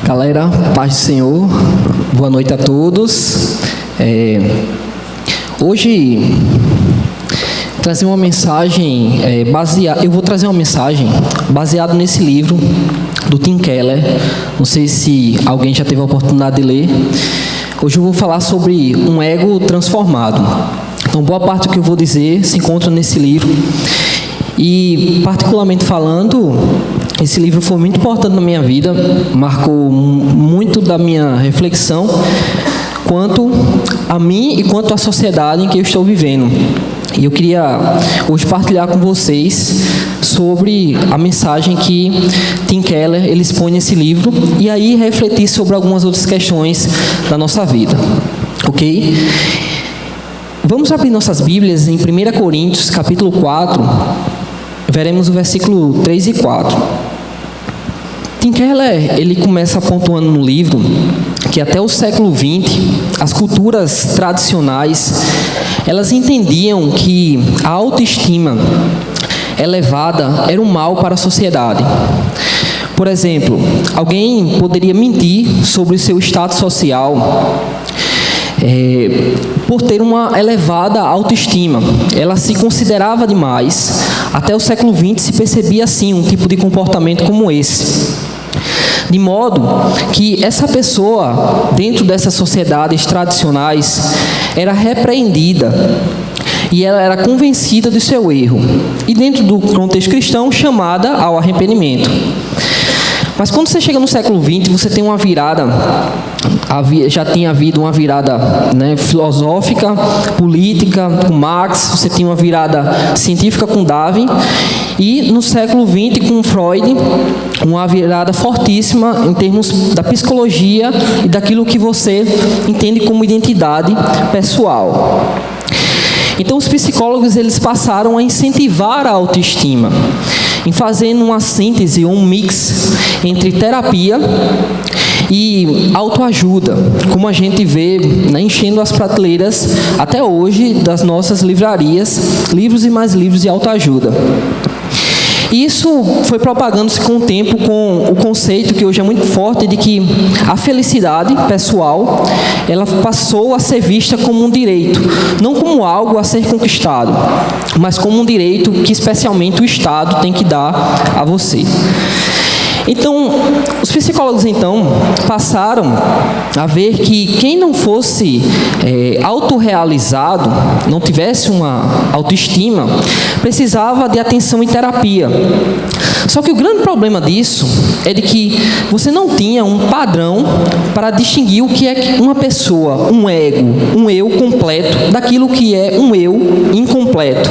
Galera, paz do Senhor, boa noite a todos. Hoje trazer uma mensagem eu vou trazer uma mensagem baseada nesse livro do Tim Keller. Não sei se alguém já teve a oportunidade de ler. Hoje eu vou falar sobre um ego transformado. Então, boa parte do que eu vou dizer se encontra nesse livro. E, particularmente falando, esse livro foi muito importante na minha vida, marcou muito da minha reflexão quanto a mim e quanto à sociedade em que eu estou vivendo. E eu queria hoje partilhar com vocês sobre a mensagem que Tim Keller ele expõe nesse livro e aí refletir sobre algumas outras questões da nossa vida, ok? Vamos abrir nossas Bíblias em 1 Coríntios, capítulo 4, veremos o versículo 3 e 4. Tim Keller, ele começa pontuando no livro que até o século XX, as culturas tradicionais, elas entendiam que a autoestima elevada era um mal para a sociedade. Por exemplo, alguém poderia mentir sobre o seu status social por ter uma elevada autoestima. Ela se considerava demais. Até o século XX se percebia assim um tipo de comportamento como esse. De modo que essa pessoa, dentro dessas sociedades tradicionais, era repreendida e ela era convencida do seu erro. E dentro do contexto cristão, chamada ao arrependimento. Mas quando você chega no século XX, você tem uma virada, já tinha havido uma virada filosófica, política com Marx, você tinha uma virada científica com Darwin, e no século XX com Freud, uma virada fortíssima em termos da psicologia e daquilo que você entende como identidade pessoal. Então os psicólogos eles passaram a incentivar a autoestima, em fazendo uma síntese, um mix entre terapia e autoajuda, como a gente vê enchendo as prateleiras até hoje das nossas livrarias, livros e mais livros de autoajuda. Isso foi propagando-se com o tempo com o conceito que hoje é muito forte de que a felicidade pessoal ela passou a ser vista como um direito, não como algo a ser conquistado, mas como um direito que especialmente o Estado tem que dar a você. Então, os psicólogos passaram a ver que quem não fosse autorrealizado, não tivesse uma autoestima, precisava de atenção e terapia. Só que o grande problema disso é de que você não tinha um padrão para distinguir o que é uma pessoa, um ego, um eu completo, daquilo que é um eu incompleto.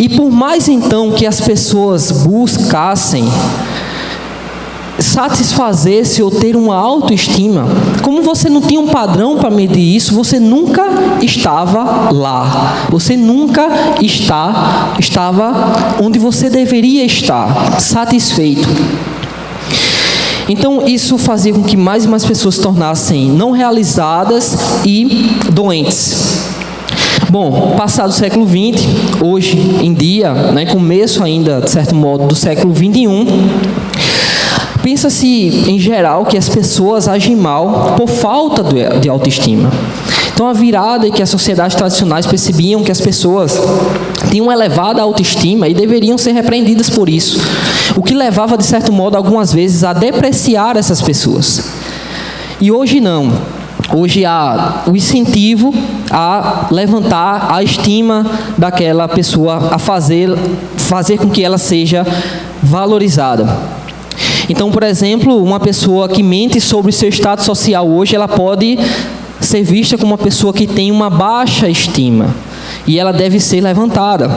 E por mais que as pessoas buscassem satisfazer-se ou ter uma autoestima, como você não tinha um padrão para medir isso, você nunca estava lá. Você nunca estava onde você deveria estar, satisfeito. Então, isso fazia com que mais e mais pessoas se tornassem não realizadas e doentes. Bom, passado o século XX, hoje em dia, começo ainda, de certo modo, do século XXI, pensa-se, em geral, que as pessoas agem mal por falta de autoestima. Então, a virada em que as sociedades tradicionais percebiam que as pessoas tinham uma elevada autoestima e deveriam ser repreendidas por isso, o que levava, de certo modo, algumas vezes, a depreciar essas pessoas. E hoje não. Hoje há o incentivo a levantar a estima daquela pessoa, a fazer com que ela seja valorizada. Então, por exemplo, uma pessoa que mente sobre seu status social hoje, ela pode ser vista como uma pessoa que tem uma baixa estima e ela deve ser levantada.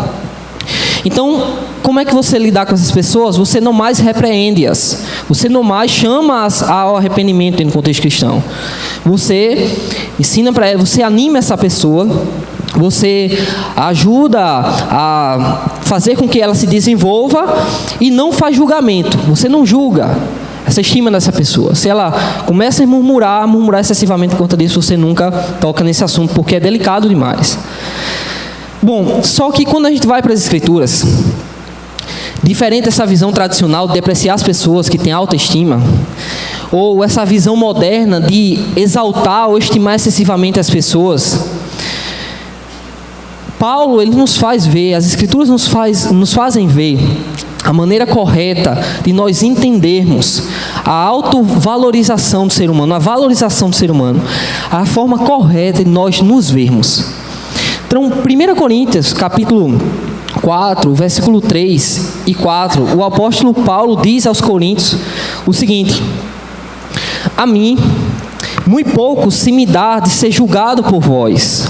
Então, como é que você lidar com essas pessoas? Você não mais repreende-as, você não mais chama-as ao arrependimento no contexto cristão. Você ensina para ela, você anima essa pessoa, você ajuda a fazer com que ela se desenvolva e não faz julgamento. Você não julga essa estima dessa pessoa. Se ela começa a murmurar excessivamente por conta disso, você nunca toca nesse assunto, porque é delicado demais. Bom, só que quando a gente vai para as Escrituras, diferente dessa visão tradicional de depreciar as pessoas que têm autoestima, ou essa visão moderna de exaltar ou estimar excessivamente as pessoas, Paulo, ele nos faz ver, as Escrituras nos fazem ver a maneira correta de nós entendermos a autovalorização do ser humano, a valorização do ser humano, a forma correta de nós nos vermos. Então, 1 Coríntios, capítulo 4, versículo 3 e 4, o apóstolo Paulo diz aos coríntios o seguinte: a mim, muito pouco se me dá de ser julgado por vós,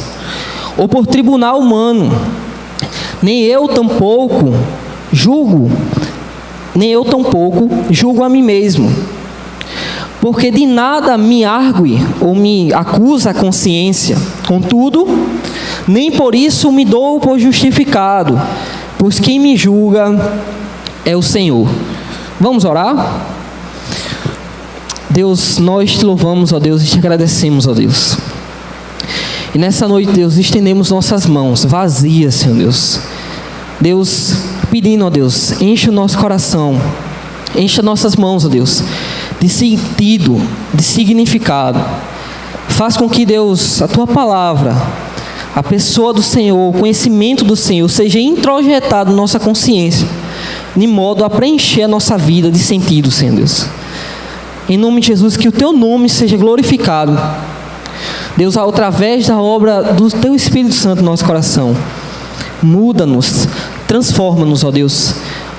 ou por tribunal humano, nem eu tampouco julgo a mim mesmo, porque de nada me argue ou me acusa a consciência. Contudo, nem por isso me dou por justificado, pois quem me julga é o Senhor. Vamos orar? Deus, nós te louvamos, ó Deus, e te agradecemos, ó Deus. E nessa noite, Deus, estendemos nossas mãos vazias, Senhor Deus. Deus, pedindo, ó Deus, enche o nosso coração, enche nossas mãos, ó Deus, de sentido, de significado. Faz com que, Deus, a Tua palavra, a pessoa do Senhor, o conhecimento do Senhor, seja introjetado na nossa consciência, de modo a preencher a nossa vida de sentido, Senhor Deus. Em nome de Jesus, que o Teu nome seja glorificado, Deus, através da obra do Teu Espírito Santo no nosso coração. Muda-nos, transforma-nos, ó Deus,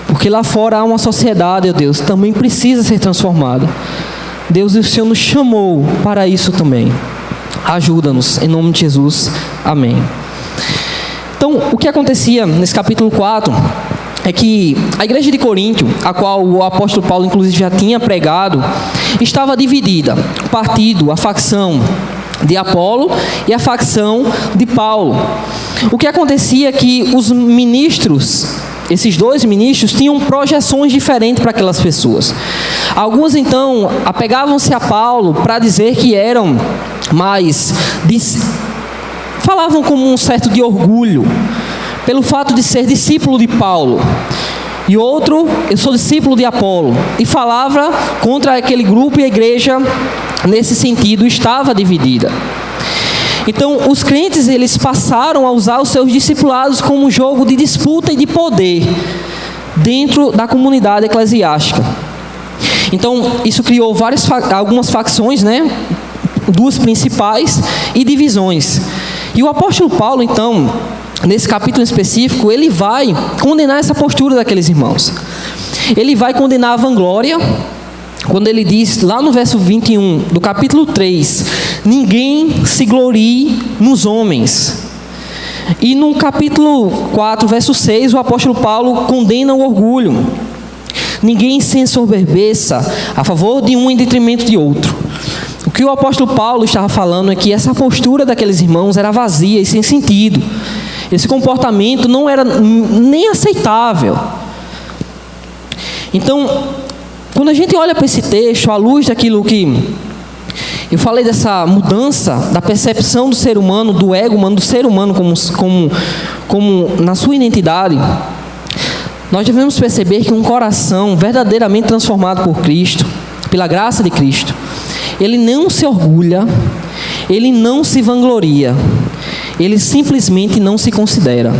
porque lá fora há uma sociedade, ó Deus, também precisa ser transformada. Deus, e o Senhor nos chamou para isso também. Ajuda-nos, em nome de Jesus, amém. Então, o que acontecia nesse capítulo 4 é que a igreja de Corinto, a qual o apóstolo Paulo inclusive já tinha pregado, estava dividida, o partido, a facção de Apolo e a facção de Paulo. O que acontecia é que os ministros, esses dois ministros, tinham projeções diferentes para aquelas pessoas. Alguns então apegavam-se a Paulo para dizer que eram mais, falavam como um certo de orgulho, pelo fato de ser discípulo de Paulo. E outro, eu sou discípulo de Apolo. E falava contra aquele grupo, e a igreja, nesse sentido, estava dividida. Então, os crentes, eles passaram a usar os seus discipulados como um jogo de disputa e de poder dentro da comunidade eclesiástica. Então, isso criou algumas facções, né? Duas principais e divisões. E o apóstolo Paulo, então, nesse capítulo específico, ele vai condenar essa postura daqueles irmãos. Ele vai condenar a vanglória, quando ele diz, lá no verso 21 do capítulo 3, ninguém se glorie nos homens. E no capítulo 4, verso 6, o apóstolo Paulo condena o orgulho. Ninguém se ensoberbeça a favor de um em detrimento de outro. O que o apóstolo Paulo estava falando é que essa postura daqueles irmãos era vazia e sem sentido. Esse comportamento não era nem aceitável. Então, quando a gente olha para esse texto, à luz daquilo que eu falei, dessa mudança da percepção do ser humano, do ego humano, do ser humano como na sua identidade, nós devemos perceber que um coração verdadeiramente transformado por Cristo, pela graça de Cristo, ele não se orgulha, ele não se vangloria, ele simplesmente não se considera.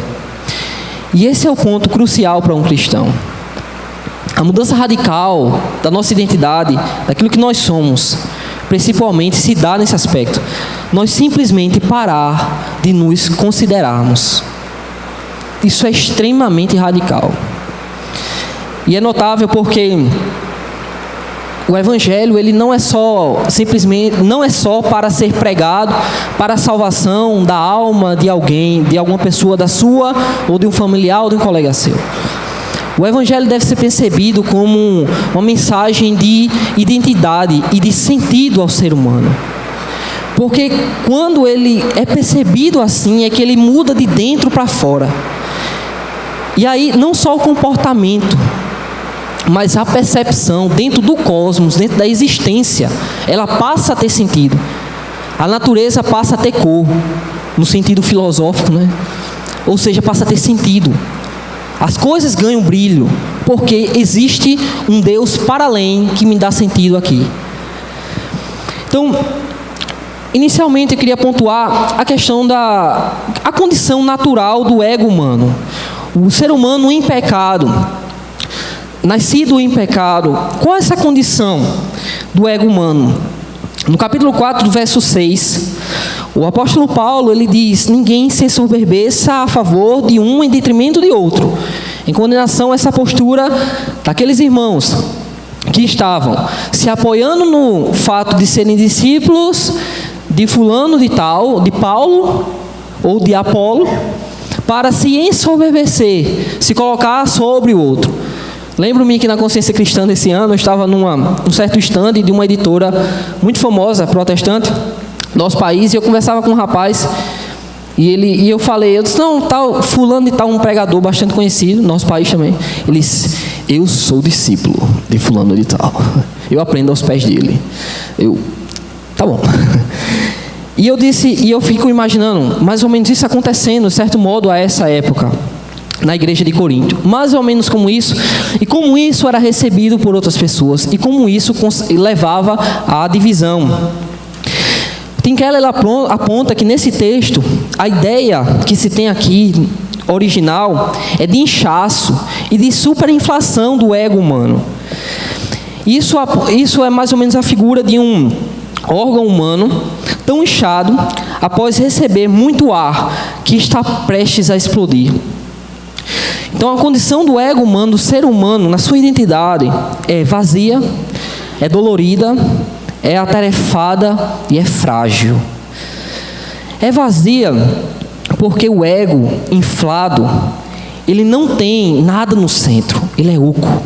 E esse é o ponto crucial para um cristão. A mudança radical da nossa identidade, daquilo que nós somos, principalmente se dá nesse aspecto. Nós simplesmente parar de nos considerarmos. Isso é extremamente radical. E é notável porque o evangelho, ele não é só para ser pregado para a salvação da alma de alguém, de alguma pessoa da sua, ou de um familiar, ou de um colega seu. O evangelho deve ser percebido como uma mensagem de identidade e de sentido ao ser humano. Porque quando ele é percebido assim, é que ele muda de dentro para fora. E aí, não só o comportamento, mas a percepção dentro do cosmos, dentro da existência, ela passa a ter sentido. A natureza passa a ter cor, no sentido filosófico, né? Ou seja, passa a ter sentido. As coisas ganham brilho, porque existe um Deus para além que me dá sentido aqui. Então, inicialmente eu queria pontuar a questão a condição natural do ego humano. O ser humano em pecado, nascido em pecado, qual é essa condição do ego humano? No capítulo 4, verso 6, o apóstolo Paulo, ele diz: ninguém se ensoberbeça a favor de um em detrimento de outro, em condenação a essa postura daqueles irmãos que estavam se apoiando no fato de serem discípulos de fulano de tal, de Paulo ou de Apolo, para se ensoberbecer, se colocar sobre o outro. Lembro-me que na Consciência Cristã desse ano eu estava num certo stand de uma editora muito famosa, protestante, do nosso país, e eu conversava com um rapaz, e eu disse, não, tal, fulano de tal, um pregador bastante conhecido, no nosso país também. Ele disse: eu sou discípulo de fulano de tal, eu aprendo aos pés dele. Tá bom. E eu fico imaginando mais ou menos isso acontecendo, de certo modo, a essa época, na igreja de Corinto. Mais ou menos como isso, e como isso era recebido por outras pessoas, e como isso levava à divisão. Tim Keller aponta que nesse texto, a ideia que se tem aqui, original, é de inchaço e de superinflação do ego humano. Isso é mais ou menos a figura de um órgão humano tão inchado após receber muito ar que está prestes a explodir. Então, a condição do ego humano, do ser humano, na sua identidade, é vazia, é dolorida, é atarefada e é frágil. É vazia porque o ego inflado, ele não tem nada no centro, ele é oco.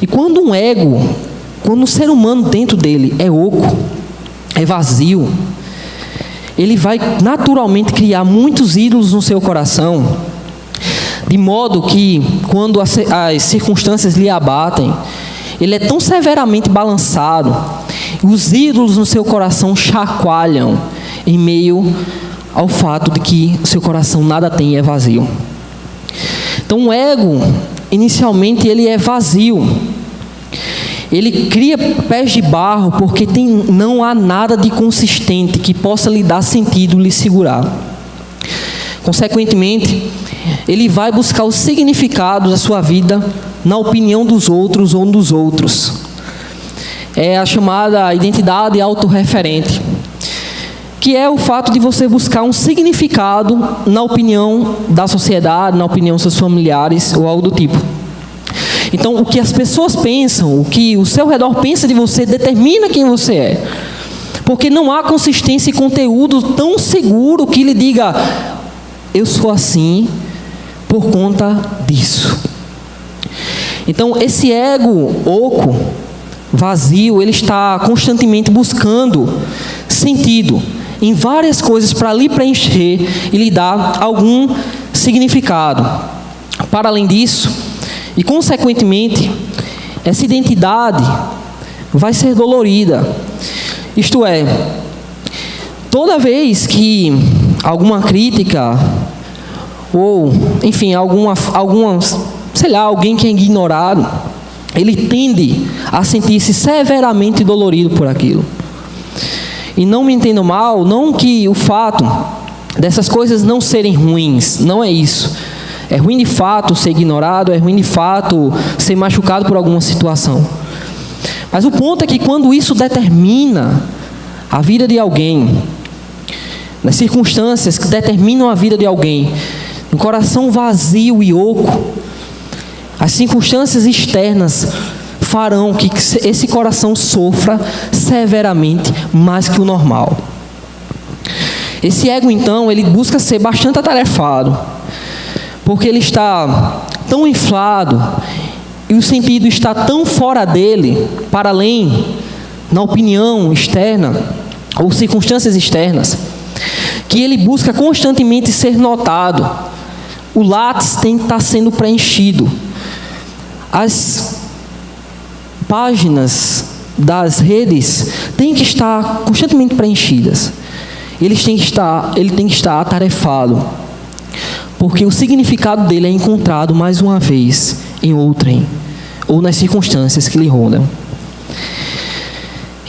E quando um ser humano dentro dele é oco, é vazio, ele vai naturalmente criar muitos ídolos no seu coração, de modo que, quando as circunstâncias lhe abatem, ele é tão severamente balançado, os ídolos no seu coração chacoalham em meio ao fato de que o seu coração nada tem e é vazio. Então, o ego, inicialmente, ele é vazio. Ele cria pés de barro porque não há nada de consistente que possa lhe dar sentido, lhe segurar. Consequentemente, ele vai buscar o significado da sua vida na opinião dos outros ou dos outros. É a chamada identidade autorreferente, que é o fato de você buscar um significado na opinião da sociedade, na opinião dos seus familiares ou algo do tipo. Então, o que as pessoas pensam, o que o seu redor pensa de você, determina quem você é. Porque não há consistência e conteúdo tão seguro que lhe diga: eu sou assim por conta disso. Então, esse ego oco, vazio, ele está constantemente buscando sentido em várias coisas para lhe preencher e lhe dar algum significado. Para além disso, e consequentemente, essa identidade vai ser dolorida. Isto é, toda vez que alguma crítica, ou, enfim, alguém que é ignorado, ele tende a sentir-se severamente dolorido por aquilo. E não me entendam mal, não que o fato dessas coisas não serem ruins, não é isso. É ruim de fato ser ignorado, é ruim de fato ser machucado por alguma situação. Mas o ponto é que quando isso determina a vida de alguém, nas circunstâncias que determinam a vida de alguém, um coração vazio e oco, as circunstâncias externas farão que esse coração sofra severamente mais que o normal. Esse ego, então, ele busca ser bastante atarefado, porque ele está tão inflado e o sentido está tão fora dele, para além, na opinião externa ou circunstâncias externas, que ele busca constantemente ser notado. O látice tem que estar sendo preenchido. As páginas das redes têm que estar constantemente preenchidas. Ele tem que estar atarefado, porque o significado dele é encontrado mais uma vez em outrem, ou nas circunstâncias que lhe rondam.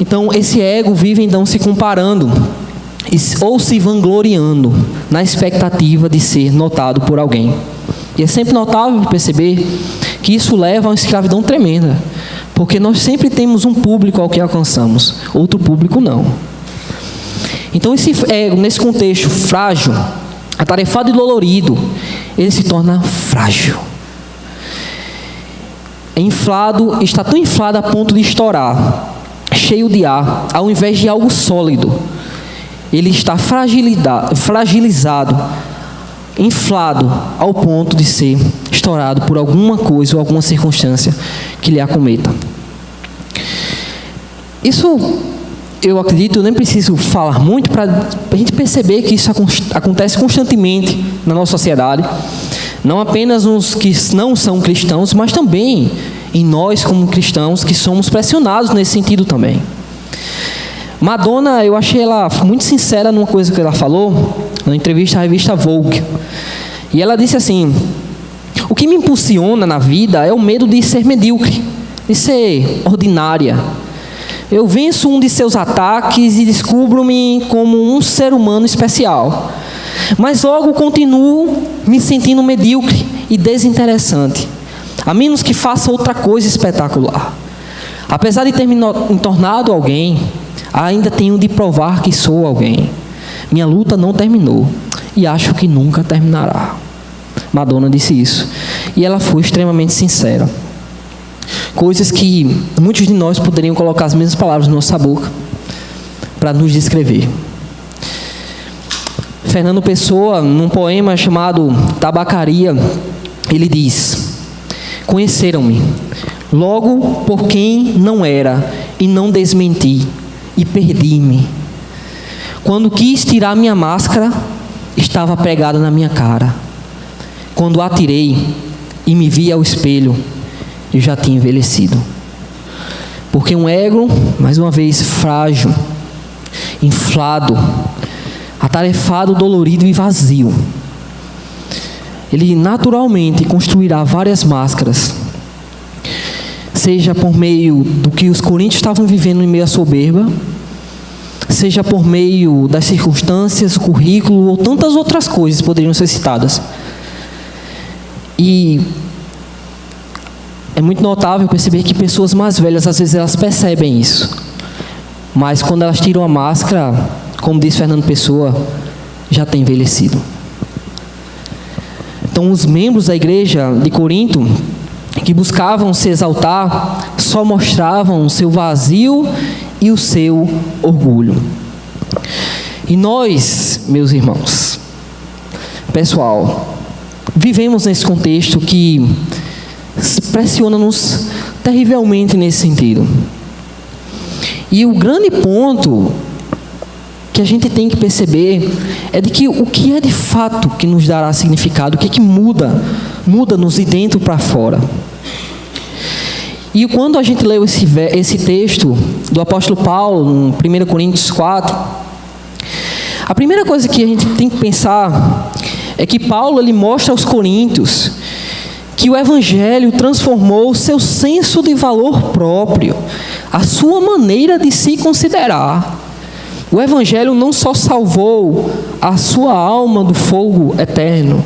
Então, esse ego vive então se comparando ou se vangloriando na expectativa de ser notado por alguém. E é sempre notável perceber que isso leva a uma escravidão tremenda, porque nós sempre temos um público ao que alcançamos, outro público não. Então, esse ego, nesse contexto frágil, atarefado e dolorido, ele se torna frágil. Está tão inflado a ponto de estourar, cheio de ar, ao invés de algo sólido. Ele está fragilizado, inflado ao ponto de ser estourado por alguma coisa ou alguma circunstância que lhe acometa. Isso, eu acredito, eu nem preciso falar muito para a gente perceber que isso acontece constantemente na nossa sociedade, não apenas nos que não são cristãos, mas também em nós como cristãos que somos pressionados nesse sentido também. Madonna, eu achei ela muito sincera numa coisa que ela falou, na entrevista à revista Vogue. E ela disse assim: o que me impulsiona na vida é o medo de ser medíocre, de ser ordinária. Eu venço um de seus ataques e descubro-me como um ser humano especial. Mas logo continuo me sentindo medíocre e desinteressante, a menos que faça outra coisa espetacular. Apesar de ter me tornado alguém, ainda tenho de provar que sou alguém. Minha luta não terminou e acho que nunca terminará. Madonna disse isso. E ela foi extremamente sincera. Coisas que muitos de nós poderiam colocar as mesmas palavras na nossa boca para nos descrever. Fernando Pessoa, num poema chamado Tabacaria, ele diz: conheceram-me logo por quem não era e não desmenti, e perdi-me. Quando quis tirar minha máscara, estava pregada na minha cara. Quando a tirei e me vi ao espelho, eu já tinha envelhecido. Porque um ego, mais uma vez, frágil, inflado, atarefado, dolorido e vazio, ele naturalmente construirá várias máscaras, seja por meio do que os coríntios estavam vivendo em meio à soberba, seja por meio das circunstâncias, o currículo ou tantas outras coisas poderiam ser citadas. E é muito notável perceber que pessoas mais velhas, às vezes, elas percebem isso. Mas quando elas tiram a máscara, como diz Fernando Pessoa, já tem envelhecido. Então, os membros da igreja de Corinto, que buscavam se exaltar, só mostravam o seu vazio e o seu orgulho. E nós, meus irmãos, pessoal, vivemos nesse contexto que pressiona-nos terrivelmente nesse sentido. E o grande ponto que a gente tem que perceber é de que o que é de fato que nos dará significado, o que é que muda-nos de dentro para fora. E quando a gente leu esse texto do apóstolo Paulo, no 1 Coríntios 4, a primeira coisa que a gente tem que pensar é que Paulo ele mostra aos coríntios que o evangelho transformou o seu senso de valor próprio, a sua maneira de se considerar. O evangelho não só salvou a sua alma do fogo eterno,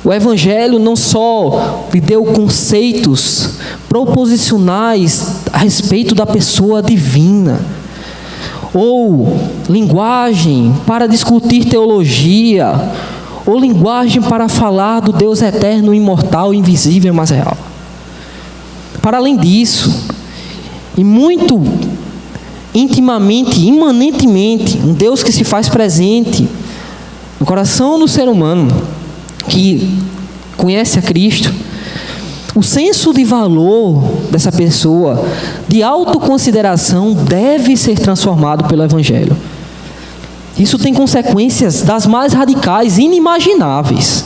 o evangelho não só lhe deu conceitos proposicionais a respeito da pessoa divina, ou linguagem para discutir teologia, ou linguagem para falar do Deus eterno, imortal, invisível, mas real. Para além disso, e muito intimamente, imanentemente, um Deus que se faz presente no coração do ser humano, que conhece a Cristo, o senso de valor dessa pessoa, de autoconsideração, deve ser transformado pelo Evangelho. Isso tem consequências das mais radicais, inimagináveis.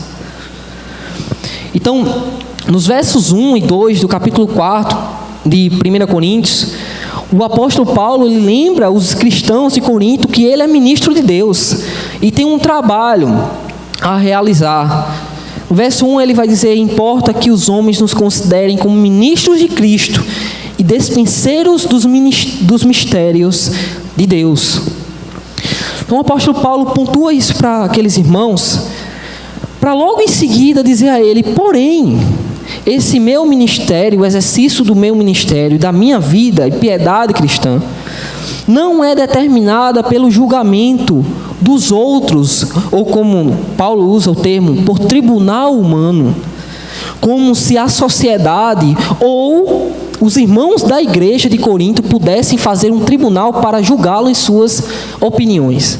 Então, nos versos 1 e 2 do capítulo 4 de 1 Coríntios, o apóstolo Paulo ele lembra os cristãos de Corinto que ele é ministro de Deus e tem um trabalho a realizar. No verso 1 ele vai dizer: importa que os homens nos considerem como ministros de Cristo e despenseiros dos mistérios de Deus. Então o apóstolo Paulo pontua isso para aqueles irmãos, para logo em seguida dizer a ele: porém, esse meu ministério, o exercício do meu ministério, da minha vida e piedade cristã, não é determinada pelo julgamento dos outros, ou como Paulo usa o termo, por tribunal humano, como se a sociedade ou os irmãos da igreja de Corinto pudessem fazer um tribunal para julgá-lo em suas opiniões.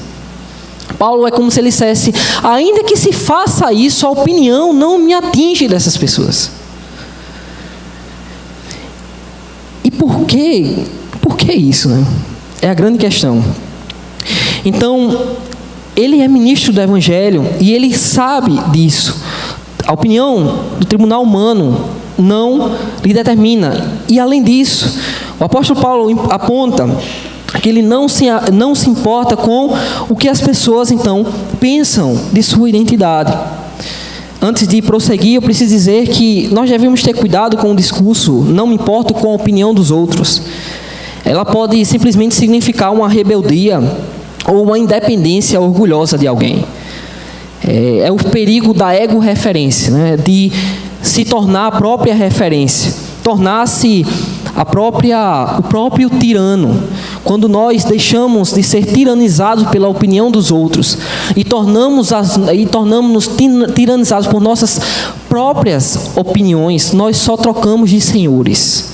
Paulo é como se ele dissesse: ainda que se faça isso, a opinião não me atinge dessas pessoas. E por quê? Por que isso, né? É a grande questão. Então, ele é ministro do Evangelho e ele sabe disso. A opinião do tribunal humano não lhe determina. E além disso, o apóstolo Paulo aponta que ele não se importa com o que as pessoas então pensam de sua identidade. Antes de prosseguir, eu preciso dizer que nós devemos ter cuidado com o discurso "não me importo com a opinião dos outros". Ela pode simplesmente significar uma rebeldia ou uma independência orgulhosa de alguém. É o perigo da ego-referência, né? De se tornar a própria referência, tornar-se o próprio tirano. Quando nós deixamos de ser tiranizados pela opinião dos outros e tornamos-nos tiranizados por nossas próprias opiniões, nós só trocamos de senhores.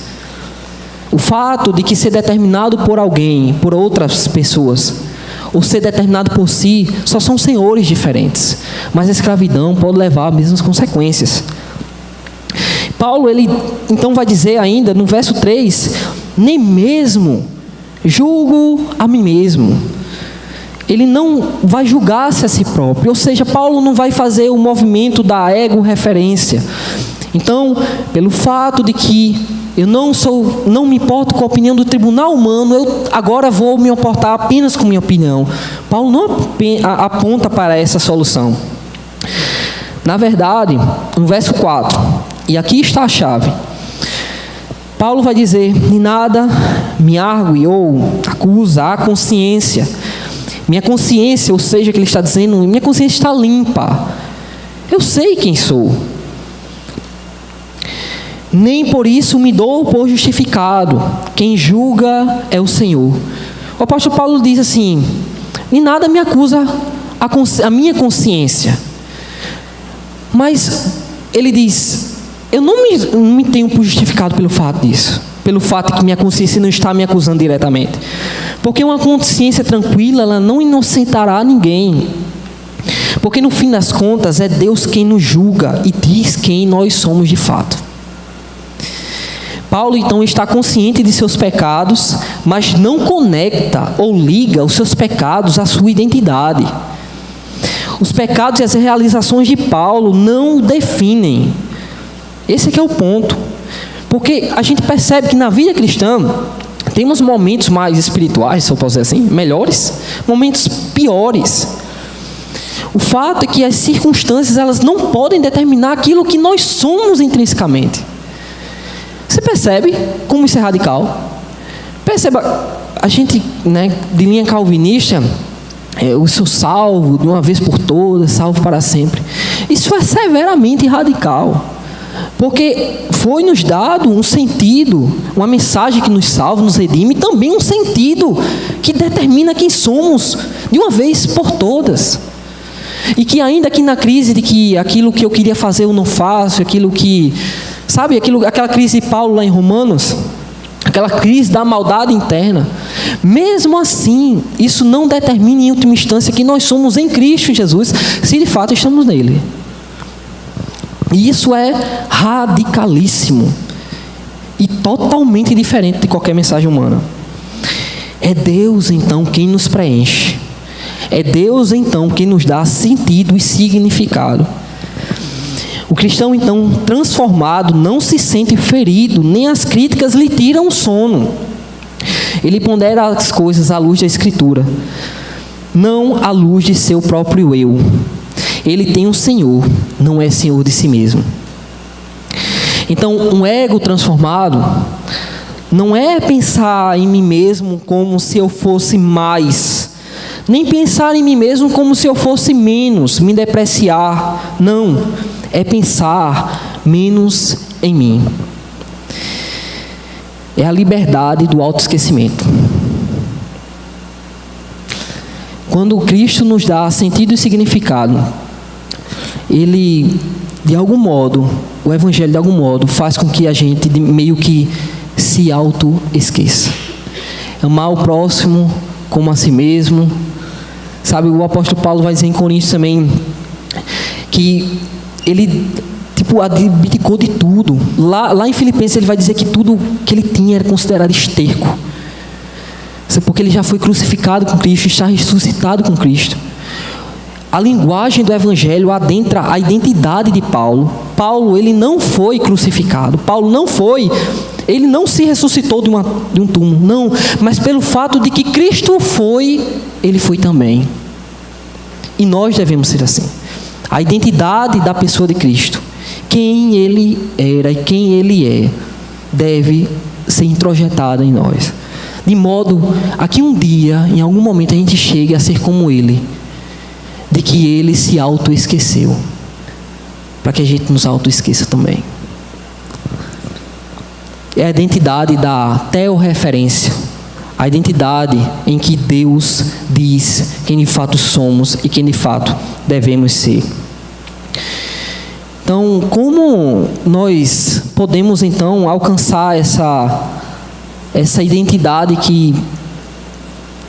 O fato de que ser determinado por alguém, por outras pessoas, ou ser determinado por si, só são senhores diferentes. Mas a escravidão pode levar às mesmas consequências. Paulo, ele então vai dizer ainda no verso 3, nem mesmo julgo a mim mesmo. Ele não vai julgar-se a si próprio, ou seja, Paulo não vai fazer o movimento da ego-referência. Então, pelo fato de que eu não me importo com a opinião do tribunal humano, eu agora vou me importar apenas com minha opinião. Paulo não aponta para essa solução. Na verdade, no verso 4, e aqui está a chave, Paulo vai dizer: em nada me argue ou acusa a consciência. Minha consciência, ou seja, que ele está dizendo, minha consciência está limpa. Eu sei quem sou. Nem por isso me dou por justificado. Quem julga é o Senhor. O apóstolo Paulo diz assim: em nada me acusa a minha consciência. Mas ele diz: eu não me tenho por justificado pelo fato disso. Pelo fato de que minha consciência não está me acusando diretamente. Porque uma consciência tranquila, ela não inocentará ninguém. Porque no fim das contas é Deus quem nos julga e diz quem nós somos de fato. Paulo então está consciente de seus pecados, mas não conecta ou liga os seus pecados à sua identidade. Os pecados e as realizações de Paulo não o definem. Esse aqui é o ponto. Porque a gente percebe que na vida cristã temos momentos mais espirituais, se eu posso dizer assim, melhores, momentos piores. O fato é que as circunstâncias, elas não podem determinar aquilo que nós somos intrinsecamente. Você percebe como isso é radical? Perceba, a gente, né, de linha calvinista, eu sou salvo de uma vez por todas, salvo para sempre. Isso é severamente radical, porque foi nos dado um sentido, uma mensagem que nos salva, nos redime, e também um sentido que determina quem somos de uma vez por todas. E que ainda que na crise de que aquilo que eu queria fazer eu não faço, aquilo que... Sabe, aquela crise de Paulo lá em Romanos, aquela crise da maldade interna, mesmo assim, isso não determina em última instância que nós somos em Cristo Jesus, se de fato estamos nele. E isso é radicalíssimo e totalmente diferente de qualquer mensagem humana. É Deus então quem nos preenche. É Deus então quem nos dá sentido e significado. O cristão, então, transformado, não se sente ferido, nem as críticas lhe tiram o sono. Ele pondera as coisas à luz da Escritura, não à luz de seu próprio eu. Ele tem um Senhor, não é Senhor de si mesmo. Então, um ego transformado não é pensar em mim mesmo como se eu fosse mais, nem pensar em mim mesmo como se eu fosse menos, me depreciar. Não, é pensar menos em mim. É a liberdade do autoesquecimento. Quando Cristo nos dá sentido e significado, Ele, de algum modo, o Evangelho de algum modo, faz com que a gente meio que se auto-esqueça. Amar o próximo como a si mesmo. Sabe, o apóstolo Paulo vai dizer em Coríntios também que ele abdicou de tudo. Lá em Filipenses ele vai dizer que tudo que ele tinha era considerado esterco. Porque ele já foi crucificado com Cristo, está ressuscitado com Cristo. A linguagem do Evangelho adentra a identidade de Paulo. Paulo, ele não foi crucificado. Ele não se ressuscitou de um túmulo, não. Mas pelo fato de que Cristo foi, ele foi também. E nós devemos ser assim. A identidade da pessoa de Cristo, quem ele era e quem ele é, deve ser introjetada em nós. De modo a que um dia, em algum momento, a gente chegue a ser como ele, de que ele se auto-esqueceu, para que a gente nos auto-esqueça também. É a identidade da teorreferência, a identidade em que Deus diz quem de fato somos e quem de fato devemos ser. Então, como nós podemos então alcançar essa identidade que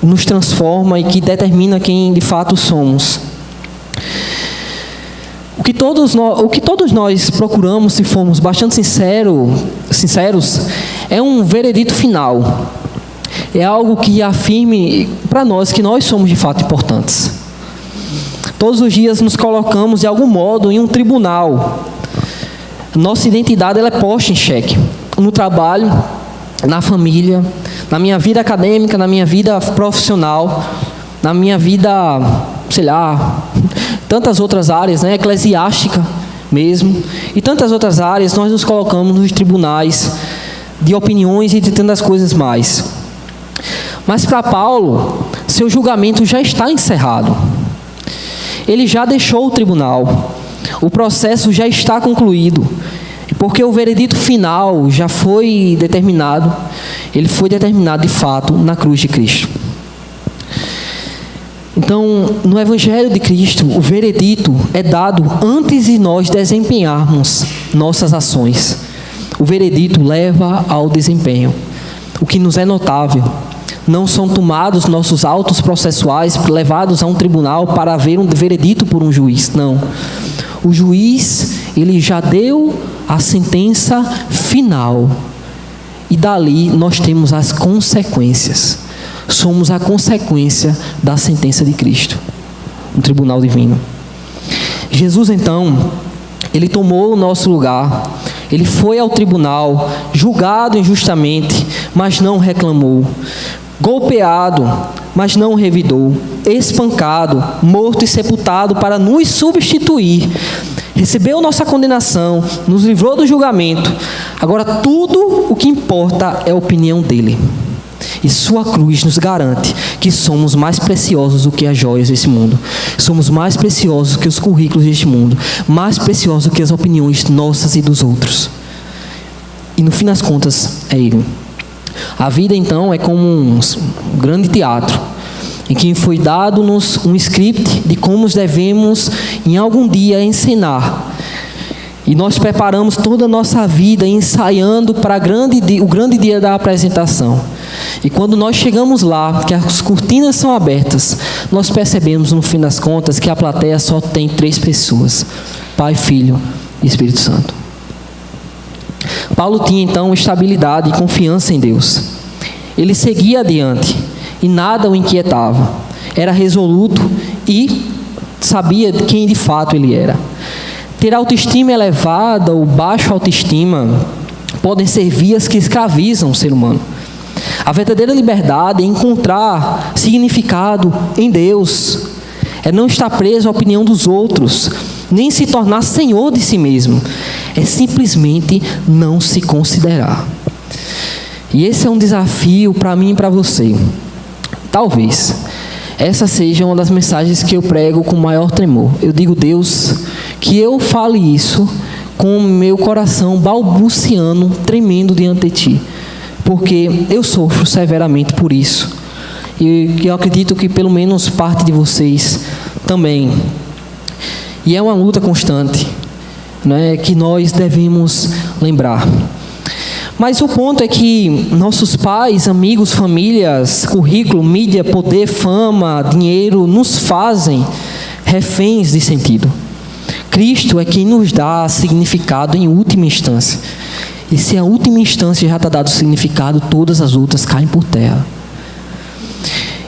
nos transforma e que determina quem de fato somos? O que todos nós procuramos, se formos bastante sinceros, é um veredito final. É algo que afirme para nós que nós somos de fato importantes. Todos os dias nos colocamos de algum modo em um tribunal. Nossa identidade ela é posta em xeque. No trabalho, na família, na minha vida acadêmica, na minha vida profissional, na minha vida, tantas outras áreas, eclesiástica mesmo, e tantas outras áreas, nós nos colocamos nos tribunais de opiniões e de tantas coisas mais. Mas para Paulo, seu julgamento já está encerrado. Ele já deixou o tribunal. O processo já está concluído. Porque o veredito final já foi determinado. Ele foi determinado de fato na cruz de Cristo. Então, no Evangelho de Cristo, o veredito é dado antes de nós desempenharmos nossas ações. O veredito leva ao desempenho. O que nos é notável, não são tomados nossos autos processuais, levados a um tribunal para haver um veredito por um juiz. Não. O juiz, ele já deu a sentença final. E dali nós temos as consequências. Somos a consequência da sentença de Cristo, no tribunal divino. Jesus, então, ele tomou o nosso lugar. Ele foi ao tribunal, julgado injustamente, mas não reclamou. Golpeado, mas não revidou. Espancado, morto e sepultado para nos substituir. Recebeu nossa condenação, nos livrou do julgamento. Agora tudo o que importa é a opinião dele. E sua cruz nos garante que somos mais preciosos do que as joias desse mundo. Somos mais preciosos que os currículos deste mundo. Mais preciosos do que as opiniões nossas e dos outros. E no fim das contas, é ele. A vida, então, é como um grande teatro, em que foi dado-nos um script de como devemos, em algum dia, encenar. E nós preparamos toda a nossa vida ensaiando para o grande dia da apresentação. E quando nós chegamos lá, que as cortinas são abertas, nós percebemos, no fim das contas, que a plateia só tem 3 pessoas: Pai, Filho e Espírito Santo. Paulo tinha então estabilidade e confiança em Deus. Ele seguia adiante e nada o inquietava. Era resoluto e sabia quem de fato ele era. Ter autoestima elevada ou baixa autoestima podem ser vias que escravizam o ser humano. A verdadeira liberdade é encontrar significado em Deus. É não estar preso à opinião dos outros, nem se tornar senhor de si mesmo. É simplesmente não se considerar. E esse é um desafio para mim e para você. Talvez essa seja uma das mensagens que eu prego com maior tremor. Eu digo, Deus, que eu fale isso com o meu coração balbuciando, tremendo diante de Ti. Porque eu sofro severamente por isso. E eu acredito que pelo menos parte de vocês também. E é uma luta constante, né, que nós devemos lembrar. Mas o ponto é que nossos pais, amigos, famílias, currículo, mídia, poder, fama, dinheiro nos fazem reféns de sentido. Cristo é quem nos dá significado em última instância. E se a última instância já está dado significado, todas as outras caem por terra.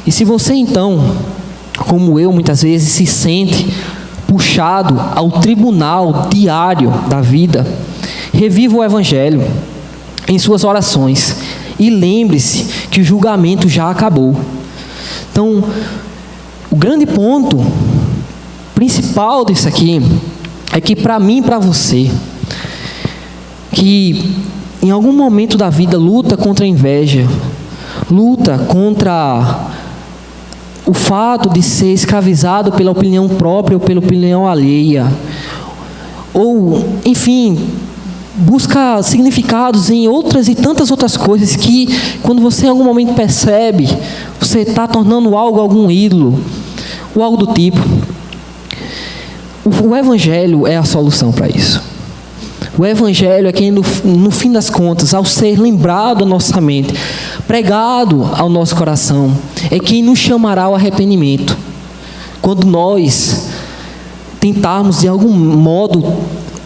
E se você então, como eu muitas vezes, se sente puxado ao tribunal diário da vida, reviva o Evangelho em suas orações e lembre-se que o julgamento já acabou. Então, o grande ponto principal disso aqui é que para mim e para você, que em algum momento da vida luta contra a inveja, luta contra o fato de ser escravizado pela opinião própria ou pela opinião alheia, ou, enfim, busca significados em outras e tantas outras coisas que, quando você em algum momento percebe, você está tornando algum ídolo, ou algo do tipo. O Evangelho é a solução para isso. O Evangelho é quem, no fim das contas, ao ser lembrado à nossa mente, pregado ao nosso coração, é quem nos chamará ao arrependimento. Quando nós tentarmos, de algum modo,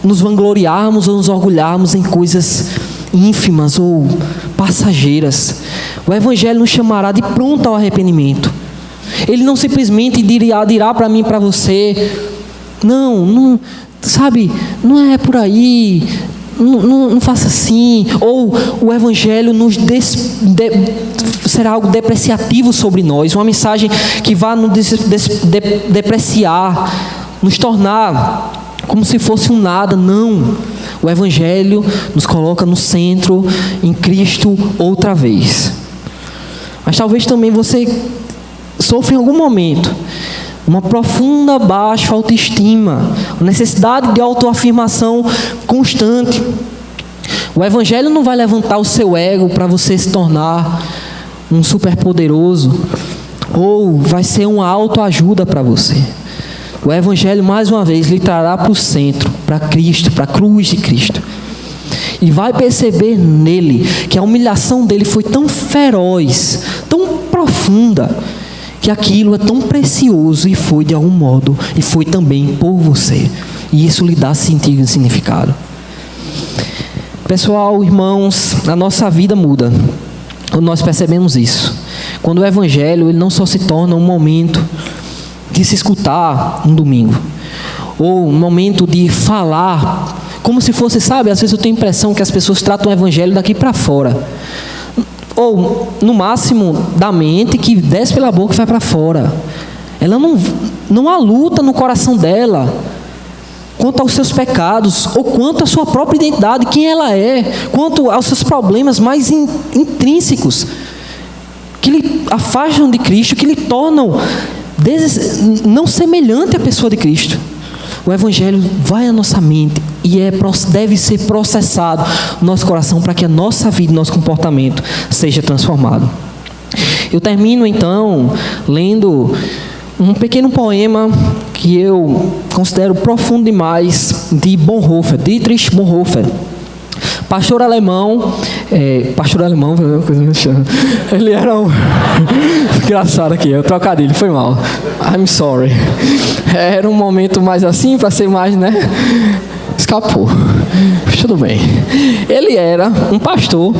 nos vangloriarmos ou nos orgulharmos em coisas ínfimas ou passageiras, o Evangelho nos chamará de pronto ao arrependimento. Ele não simplesmente dirá para mim e para você, não, sabe, não é por aí, não faça assim. Ou o Evangelho será algo depreciativo sobre nós, uma mensagem que vá nos depreciar, nos tornar como se fosse um nada. Não, o Evangelho nos coloca no centro, em Cristo outra vez. Mas talvez também você sofra em algum momento uma profunda baixa autoestima, uma necessidade de autoafirmação constante. O Evangelho não vai levantar o seu ego para você se tornar um superpoderoso, ou vai ser uma autoajuda para você. O Evangelho, mais uma vez, lhe trará para o centro, para Cristo, para a cruz de Cristo. E vai perceber nele que a humilhação dele foi tão feroz, tão profunda, que aquilo é tão precioso e foi de algum modo, e foi também por você. E isso lhe dá sentido e significado. Pessoal, irmãos, a nossa vida muda. Nós percebemos isso. Quando o Evangelho, ele não só se torna um momento de se escutar um domingo, ou um momento de falar, como se fosse, sabe, às vezes eu tenho a impressão que as pessoas tratam o Evangelho daqui para fora. Ou, no máximo, da mente, que desce pela boca e vai para fora. Ela não há luta no coração dela quanto aos seus pecados, ou quanto à sua própria identidade, quem ela é, quanto aos seus problemas mais intrínsecos, que lhe afastam de Cristo, que lhe tornam não semelhante à pessoa de Cristo. O Evangelho vai à nossa mente e deve ser processado no nosso coração para que a nossa vida, nosso comportamento seja transformado. Eu termino então lendo um pequeno poema que eu considero profundo demais, de Bonhoeffer, Dietrich Bonhoeffer. Pastor alemão, ele era um... engraçado aqui, é o trocadilho, foi mal. I'm sorry. Era um momento mais assim, para ser mais, né? Escapou. Tudo bem. Ele era um pastor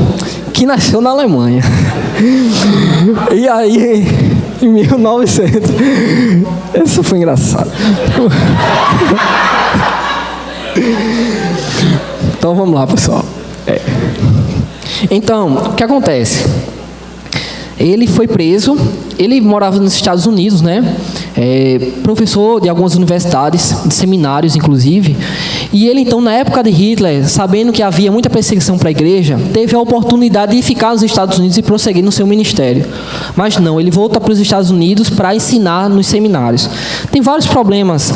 que nasceu na Alemanha. E aí, em 1900... Isso foi engraçado. Então vamos lá, pessoal. Então, o que acontece? Ele foi preso, ele morava nos Estados Unidos, né? Professor de algumas universidades, de seminários inclusive, E ele então, na época de Hitler, sabendo que havia muita perseguição para a igreja, teve a oportunidade de ficar nos Estados Unidos e prosseguir no seu ministério. Mas não, ele volta para os Estados Unidos para ensinar nos seminários. Tem vários problemas,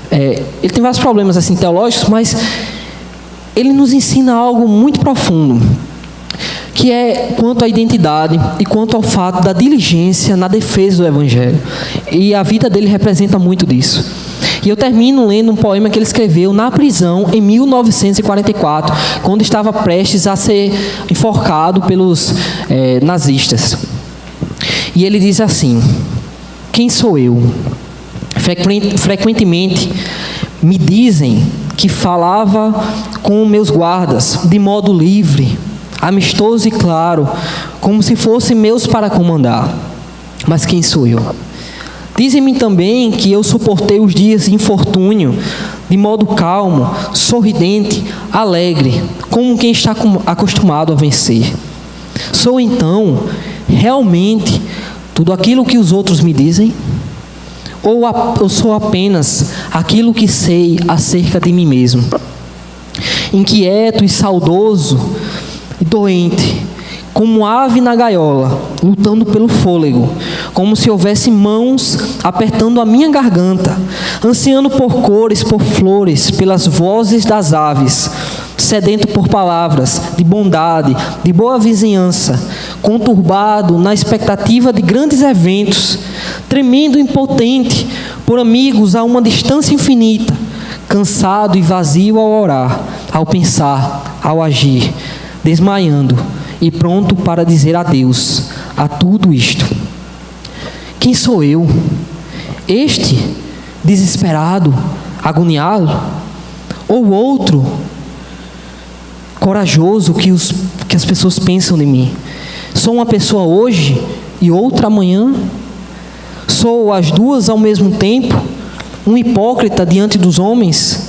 ele tem vários problemas assim, teológicos, mas ele nos ensina algo muito profundo, que é quanto à identidade e quanto ao fato da diligência na defesa do Evangelho. E a vida dele representa muito disso. E eu termino lendo um poema que ele escreveu na prisão em 1944, quando estava prestes a ser enforcado pelos nazistas. E ele diz assim: quem sou eu? Frequentemente me dizem que falava com meus guardas de modo livre, amistoso e claro, como se fossem meus para comandar. Mas quem sou eu? Dizem-me também que eu suportei os dias de infortúnio de modo calmo, sorridente, alegre, como quem está acostumado a vencer. Sou então realmente tudo aquilo que os outros me dizem? Ou eu sou apenas aquilo que sei acerca de mim mesmo? Inquieto e saudoso e doente, como ave na gaiola, lutando pelo fôlego, como se houvesse mãos apertando a minha garganta, ansiando por cores, por flores, pelas vozes das aves, sedento por palavras de bondade, de boa vizinhança, conturbado na expectativa de grandes eventos, tremendo e impotente por amigos a uma distância infinita, cansado e vazio ao orar, ao pensar, ao agir, desmaiando e pronto para dizer adeus a tudo isto. Quem sou eu? Este, desesperado, agoniado? Ou outro, corajoso, que as pessoas pensam de mim? Sou uma pessoa hoje e outra amanhã? Sou as duas ao mesmo tempo? Um hipócrita diante dos homens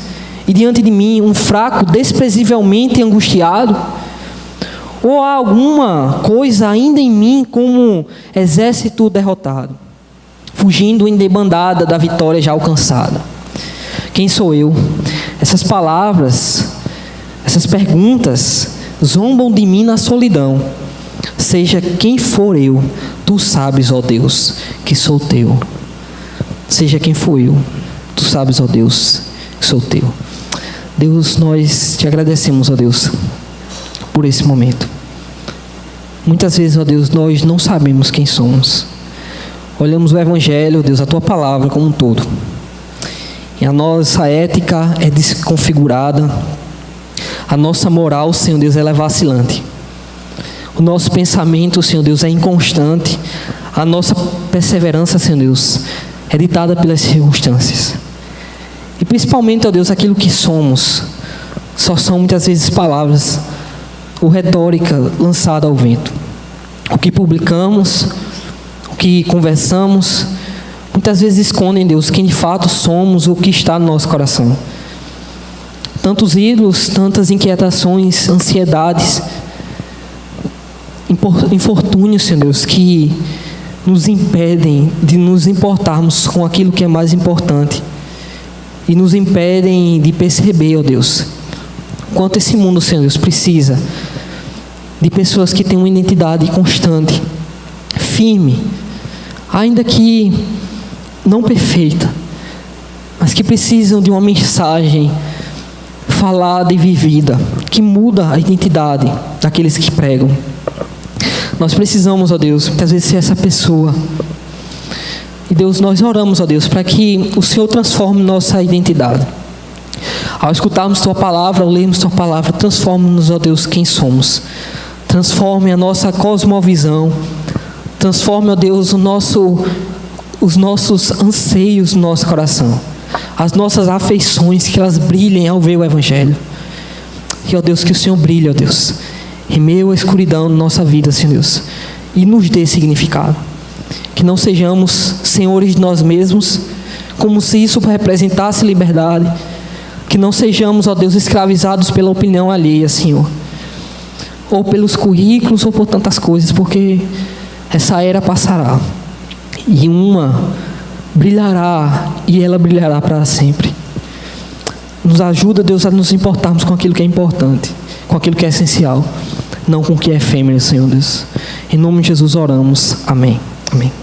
e diante de mim um fraco, desprezivelmente angustiado? Ou há alguma coisa ainda em mim como exército derrotado, fugindo em debandada da vitória já alcançada? Quem sou eu? Essas palavras, essas perguntas zombam de mim na solidão. Seja quem for eu, tu sabes, ó Deus, que sou teu. Seja quem for eu, tu sabes, ó Deus, que sou teu. Deus, nós te agradecemos, ó Deus, por esse momento. Muitas vezes, ó Deus, nós não sabemos quem somos. Olhamos o Evangelho, Deus, a Tua Palavra como um todo. E a nossa ética é desconfigurada. A nossa moral, Senhor Deus, ela é vacilante. O nosso pensamento, Senhor Deus, é inconstante. A nossa perseverança, Senhor Deus, é ditada pelas circunstâncias. E principalmente, ó Deus, aquilo que somos só são muitas vezes palavras ou retórica lançada ao vento. O que publicamos, o que conversamos, muitas vezes escondem, Deus, quem de fato somos, o que está no nosso coração. Tantos ídolos, tantas inquietações, ansiedades, infortúnios, Senhor Deus, que nos impedem de nos importarmos com aquilo que é mais importante e nos impedem de perceber, ó Deus, quanto esse mundo, Senhor Deus, precisa de pessoas que têm uma identidade constante, firme, ainda que não perfeita, mas que precisam de uma mensagem falada e vivida, que muda a identidade daqueles que pregam. Nós precisamos, ó Deus, muitas vezes ser essa pessoa. E Deus, nós oramos, ó Deus, para que o Senhor transforme nossa identidade. Ao escutarmos Tua Palavra, ao lermos Tua Palavra, transforme-nos, ó Deus, quem somos. Transforme a nossa cosmovisão. Transforme, ó Deus, os nossos anseios no nosso coração. As nossas afeições, que elas brilhem ao ver o Evangelho. E, ó Deus, que o Senhor brilhe, ó Deus, em meio à escuridão da nossa vida, Senhor Deus, e nos dê significado. Que não sejamos senhores de nós mesmos, como se isso representasse liberdade. Que não sejamos, ó Deus, escravizados pela opinião alheia, Senhor, ou pelos currículos, ou por tantas coisas, porque essa era passará, e uma brilhará, e ela brilhará para sempre. Nos ajuda, Deus, a nos importarmos com aquilo que é importante, com aquilo que é essencial, não com o que é efêmero, Senhor Deus. Em nome de Jesus oramos. Amém. Amém.